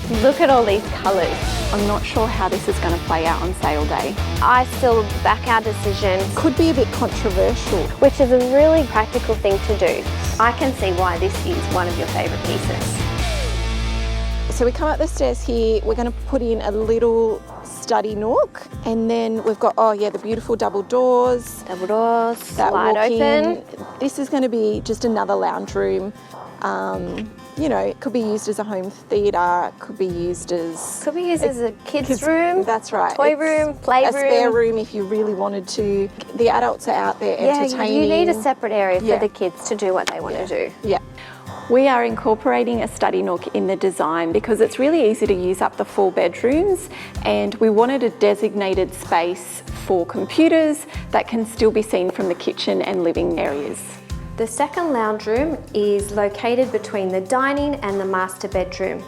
Look at all these colours. I'm not sure how this is going to play out on sale day. I still back our decision, Could be a bit controversial. which is a really practical thing to do. I can see why this is one of your favourite pieces. So we come up the stairs here, we're going to put in a little study nook, and then we've got, the beautiful double doors. Double doors, That wide walk open. in. This is going to be just another lounge room. It could be used as a home theatre, it could be used as... Could be used as a kids' room. That's right. Toy room, play a room. spare room if you really wanted to. The adults are out there entertaining. You need a separate area Yeah. for the kids to do what they want to do. Yeah. We are incorporating a study nook in the design because it's really easy to use up the 4 bedrooms, and we wanted a designated space for computers that can still be seen from the kitchen and living areas. The second lounge room is located between the dining and the master bedroom.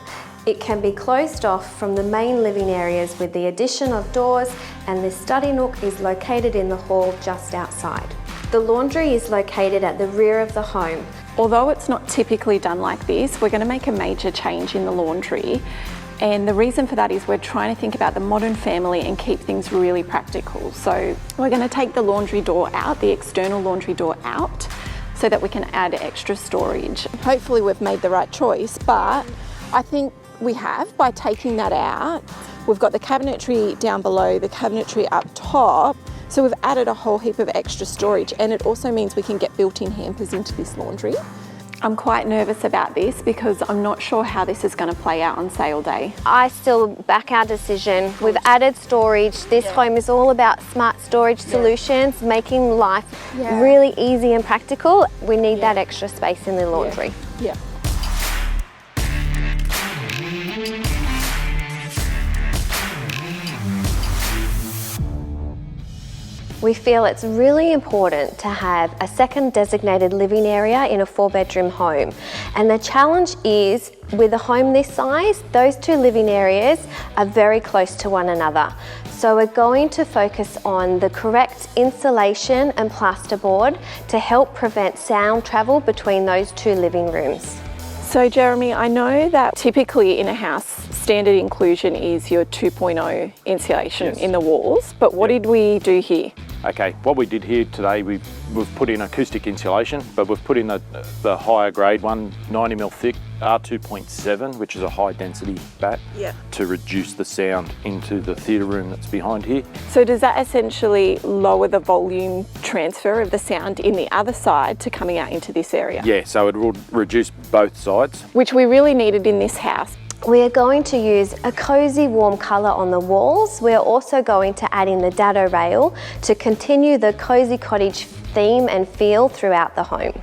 It can be closed off from the main living areas with the addition of doors, and the study nook is located in the hall just outside. The laundry is located at the rear of the home. Although it's not typically done like this, we're going to make a major change in the laundry. And the reason for that is we're trying to think about the modern family and keep things really practical. So we're going to take the laundry door out, the external laundry door out, so that we can add extra storage. Hopefully we've made the right choice, but I think we have by taking that out. We've got the cabinetry down below, the cabinetry up top, so we've added a whole heap of extra storage, and it also means we can get built-in hampers into this laundry. I'm quite nervous about this because I'm not sure how this is going to play out on sale day. I still back our decision. We've added storage. This home is all about smart storage solutions, making life really easy and practical. We need that extra space in the laundry. Yeah. We feel it's really important to have a second designated living area in a 4-bedroom home. And the challenge is, with a home this size, those 2 living areas are very close to one another. So we're going to focus on the correct insulation and plasterboard to help prevent sound travel between those 2 living rooms. So Jeremy, I know that typically in a house, standard inclusion is your 2.0 insulation in the walls, but what did we do here? Okay, what we did here today, we've put in acoustic insulation, but we've put in the higher grade one, 90mm thick, R2.7, which is a high density bat, to reduce the sound into the theatre room that's behind here. So does that essentially lower the volume transfer of the sound in the other side to coming out into this area? Yeah, so it will reduce both sides. Which we really needed in this house. We are going to use a cosy warm colour on the walls. We are also going to add in the dado rail to continue the Cosy Cottage theme and feel throughout the home.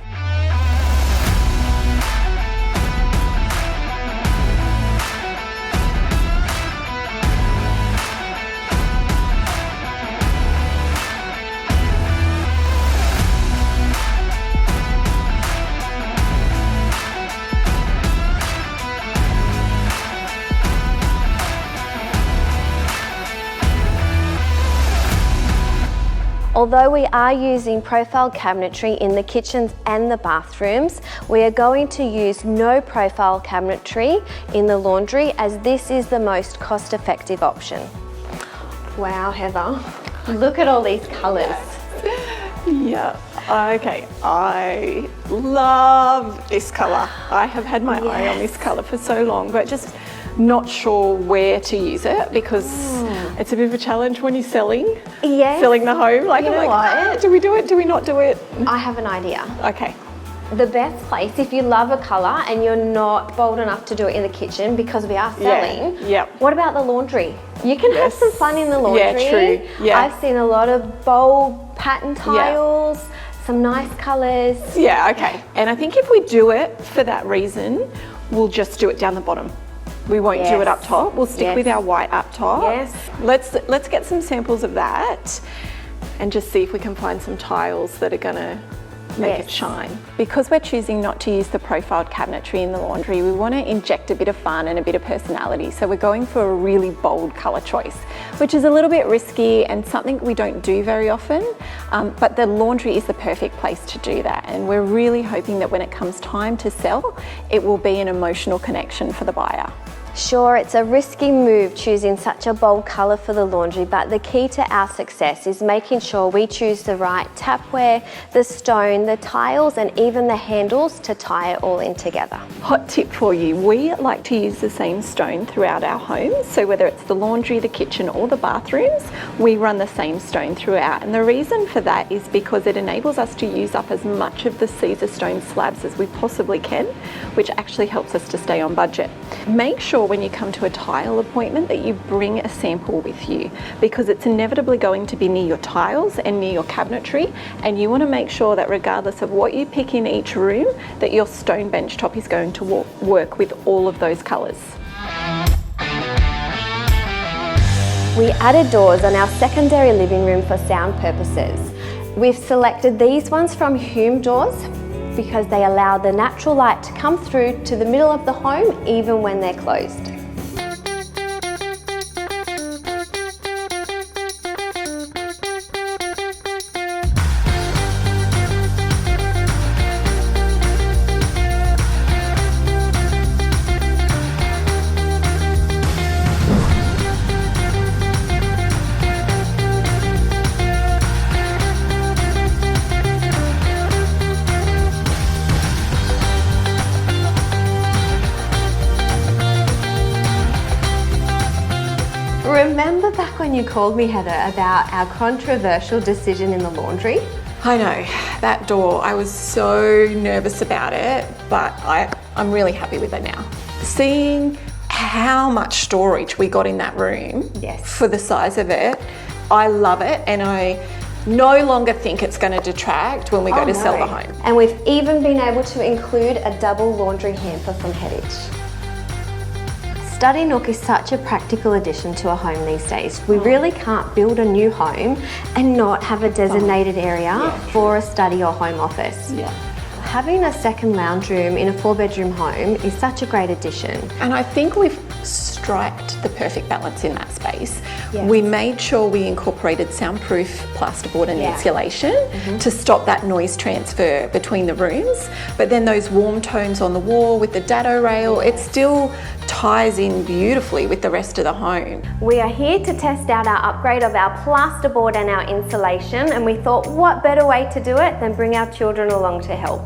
Although we are using profile cabinetry in the kitchens and the bathrooms, we are going to use no profile cabinetry in the laundry, as this is the most cost-effective option. Wow, Heather, look at all these colours. Yeah, okay, I love this colour. I have had my eye on this colour for so long, but just not sure where to use it because it's a bit of a challenge when you're selling the home. Like, You know what? Do we do it? Do we not do it? I have an idea. Okay. The best place, if you love a colour and you're not bold enough to do it in the kitchen because we are selling, what about the laundry? You can have some fun in the laundry. Yeah, true. Yeah. I've seen a lot of bold pattern tiles, some nice colours. Yeah, okay. And I think if we do it for that reason, we'll just do it down the bottom. We won't do it up top. We'll stick with our white up top. Yes. Let's get some samples of that and just see if we can find some tiles that are gonna make it shine. Because we're choosing not to use the profiled cabinetry in the laundry, we want to inject a bit of fun and a bit of personality. So we're going for a really bold colour choice, which is a little bit risky and something we don't do very often, but the laundry is the perfect place to do that. And we're really hoping that when it comes time to sell, it will be an emotional connection for the buyer. Sure, it's a risky move choosing such a bold colour for the laundry, but the key to our success is making sure we choose the right tapware, the stone, the tiles, and even the handles to tie it all in together. Hot tip for you, we like to use the same stone throughout our homes. So whether it's the laundry, the kitchen, or the bathrooms, we run the same stone throughout. And the reason for that is because it enables us to use up as much of the Caesar stone slabs as we possibly can, which actually helps us to stay on budget. Make sure when you come to a tile appointment that you bring a sample with you, because it's inevitably going to be near your tiles and near your cabinetry, and you want to make sure that regardless of what you pick in each room, that your stone bench top is going to work with all of those colours. We added doors on our secondary living room for sound purposes. We've selected these ones from Hume doors because they allow the natural light to come through to the middle of the home even when they're closed. Remember back when you called me, Heather, about our controversial decision in the laundry? I know, that door, I was so nervous about it, but I'm really happy with it now. Seeing how much storage we got in that room, yes, for the size of it, I love it, and I no longer think it's going to detract when we go to sell the home. And we've even been able to include a double laundry hamper from Headage. Study Nook is such a practical addition to a home these days. We really can't build a new home and not have a designated area for a study or home office. Yeah. Having a second lounge room in a 4-bedroom home is such a great addition. And I think we've striked the perfect balance in that space. Yes. We made sure we incorporated soundproof plasterboard and insulation to stop that noise transfer between the rooms. But then those warm tones on the wall with the dado rail, it still ties in beautifully with the rest of the home. We are here to test out our upgrade of our plasterboard and our insulation, and we thought what better way to do it than bring our children along to help.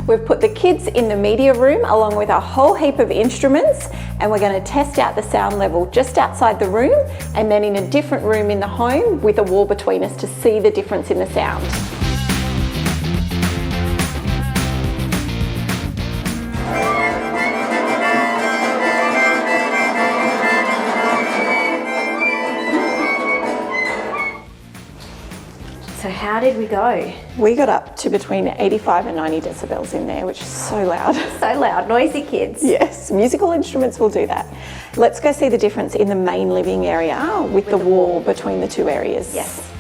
We've put the kids in the media room along with a whole heap of instruments, and we're going to test out the sound level just outside the room and then in a different room in the home with a wall between us to see the difference in the sound. So how did we go? We got up to between 85 and 90 decibels in there, which is so loud. So loud, noisy kids. Yes, musical instruments will do that. Let's go see the difference in the main living area with the wall between the two areas. Yes.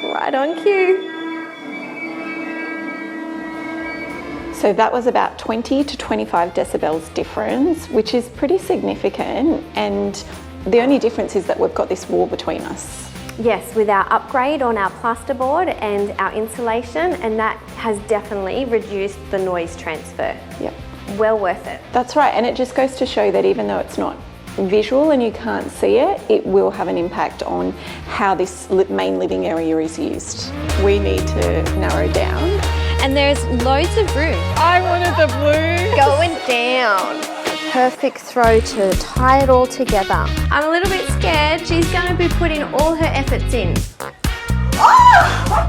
Right on cue. So that was about 20 to 25 decibels difference, which is pretty significant. And the only difference is that we've got this wall between us. Yes, with our upgrade on our plasterboard and our insulation, and that has definitely reduced the noise transfer. Yep. Well worth it. That's right, and it just goes to show that even though it's not visual and you can't see it, it will have an impact on how this main living area is used. We need to narrow down. And there's loads of room. I wanted the blue. Going down. Perfect throw to tie it all together. I'm a little bit scared. She's going to be putting all her efforts in. Oh!